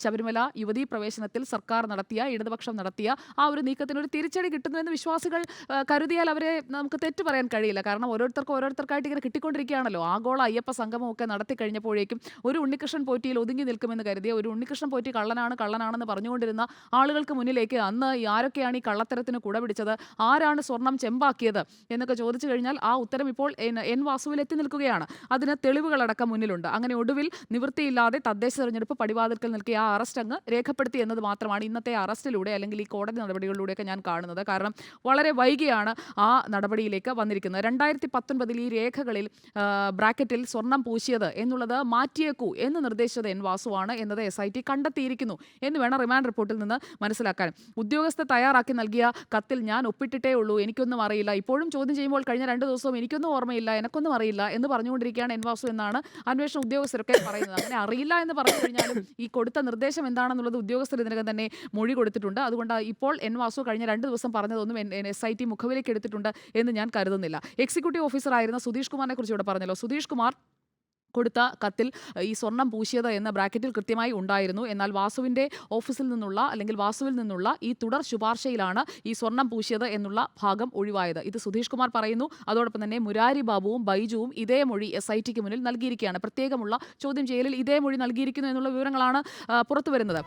ശബരിമല യുവതീ പ്രവേശനത്തിൽ സർക്കാർ നടത്തിയ, ഇടതുപക്ഷം നടത്തിയ ആ ഒരു നീക്കത്തിനൊരു തിരിച്ചടി കിട്ടുന്നുവെന്ന് വിശ്വാസികൾ കരുതിയാൽ അവരെ നമുക്ക് തെറ്റു പറയാൻ കഴിയില്ല. കാരണം ഓരോരുത്തർക്കായിട്ട് ഇങ്ങനെ കിട്ടിക്കൊണ്ടിരിക്കുകയാണല്ലോ. ആഗോള അയ്യപ്പ സംഗമമൊക്കെ നടത്തി കഴിഞ്ഞപ്പോഴേക്കും ഒരു ഉണ്ണികൃഷ്ണൻ പോറ്റിയിൽ ഒതുങ്ങി നിൽക്കുമെന്ന് കരുതിയ, ഒരു ഉണ്ണികൃഷ്ണൻ പോറ്റി കള്ളനാണെന്ന് പറഞ്ഞുകൊണ്ടിരുന്ന ആളുകൾക്ക് മുന്നിലേക്ക് അന്ന് ആരൊക്കെയാണ് ഈ കള്ളത്തരത്തിന് കുടപിടിച്ചത്, ആരാണ് സ്വർണം ചെമ്പാക്കിയത് എന്നൊക്കെ ചോദിച്ചു കഴിഞ്ഞാൽ ആ ഉത്തരം ഇപ്പോൾ എൻ വാസുവിൽ എത്തി നിൽക്കുകയാണ്. അതിന് തെളിവുകളടക്കം മുന്നിലുണ്ട്. അങ്ങനെ ഒടുവിൽ നിവൃത്തിയില്ലാതെ തദ്ദേശ തെരഞ്ഞെടുപ്പ് പടിവാതിൽക്കൽ നിൽക്കിയ ആ അറസ്റ്റ് അങ്ങ് രേഖപ്പെടുത്തി എന്നത് മാത്രമാണ് ഇന്നത്തെ അറസ്റ്റിലൂടെ അല്ലെങ്കിൽ ഈ കോടതി നടപടികളിലൂടെയൊക്കെ ഞാൻ കാണുന്നത്. കാരണം വളരെ വൈകിയാണ് ആ നടപടിയിലേക്ക് വന്നിരിക്കുന്നത്. 2019 ഈ രേഖകളിൽ ബ്രാക്കറ്റിൽ സ്വർണം പൂശിയത് എന്നുള്ളത് മാറ്റിയേക്കൂ എന്ന് നിർദ്ദേശിച്ചത് എൻ വാസുവാണ് എന്നത് SIT കണ്ടെത്തിയിരിക്കുന്നു എന്ന് വേണം റിമാൻഡ് റിപ്പോർട്ടിൽ നിന്ന് മനസ്സിലാക്കാൻ. ഉദ്യോഗസ്ഥർ തയ്യാറാക്കി നൽകിയ കത്തിൽ ഞാൻ ഒപ്പിട്ടിട്ടേ ഉള്ളൂ, എനിക്കൊന്നും അറിയില്ല. ഇപ്പോഴും ചോദ്യം ചെയ്യുമ്പോൾ കഴിഞ്ഞ 2 ദിവസവും എനിക്കൊന്നും ഓർമ്മയില്ല, എനക്കൊന്നും അറിയില്ല എന്ന് പറഞ്ഞുകൊണ്ടിരിക്കുകയാണ് എൻ വാസു എന്നാണ് അന്വേഷണ ഉദ്യോഗസ്ഥരൊക്കെ പറയുന്നത്. അങ്ങനെ അറിയില്ല എന്ന് പറഞ്ഞു കഴിഞ്ഞാലും ഈ കൊടുത്ത നിർദ്ദേശം എന്താണെന്നുള്ളത് ഉദ്യോഗസ്ഥർ ഇതിനകം തന്നെ മൊഴി കൊടുത്തിട്ടുണ്ട്. അതുകൊണ്ട് ഇപ്പോൾ എൻ വാസു കഴിഞ്ഞ 2 ദിവസം പറഞ്ഞതൊന്നും SIT മുഖവിലേക്ക് എടുത്തിട്ടുണ്ട് എന്ന് ഞാൻ കരുതുന്നില്ല. എക്സിക്യൂട്ടീവ് ഓഫീസറായിരുന്ന സുധീഷ് കുമാറിനെ കുറിച്ച് ഇവിടെ പറഞ്ഞല്ലോ. സുധീഷ് കുമാർ കൊടുത്ത കത്തിൽ ഈ സ്വർണം പൂശിയത് എന്ന ബ്രാക്കറ്റിൽ കൃത്യമായി ഉണ്ടായിരുന്നു. എന്നാൽ വാസുവിൻ്റെ ഓഫീസിൽ നിന്നുള്ള അല്ലെങ്കിൽ വാസുവിൽ നിന്നുള്ള ഈ തുടർ ശുപാർശയിലാണ് ഈ സ്വർണം പൂശിയത് എന്നുള്ള ഭാഗം ഒഴിവായത്. ഇത് സുധീഷ് കുമാർ പറയുന്നു. അതോടൊപ്പം തന്നെ മുരാരി ബാബുവും ബൈജുവും ഇതേ മൊഴി SITക്ക് മുന്നിൽ നൽകിയിരിക്കുകയാണ്. പ്രത്യേകമുള്ള ചോദ്യം ചെയ്യലിൽ ഇതേ മൊഴി നൽകിയിരിക്കുന്നു എന്നുള്ള വിവരങ്ങളാണ് പുറത്തുവരുന്നത്.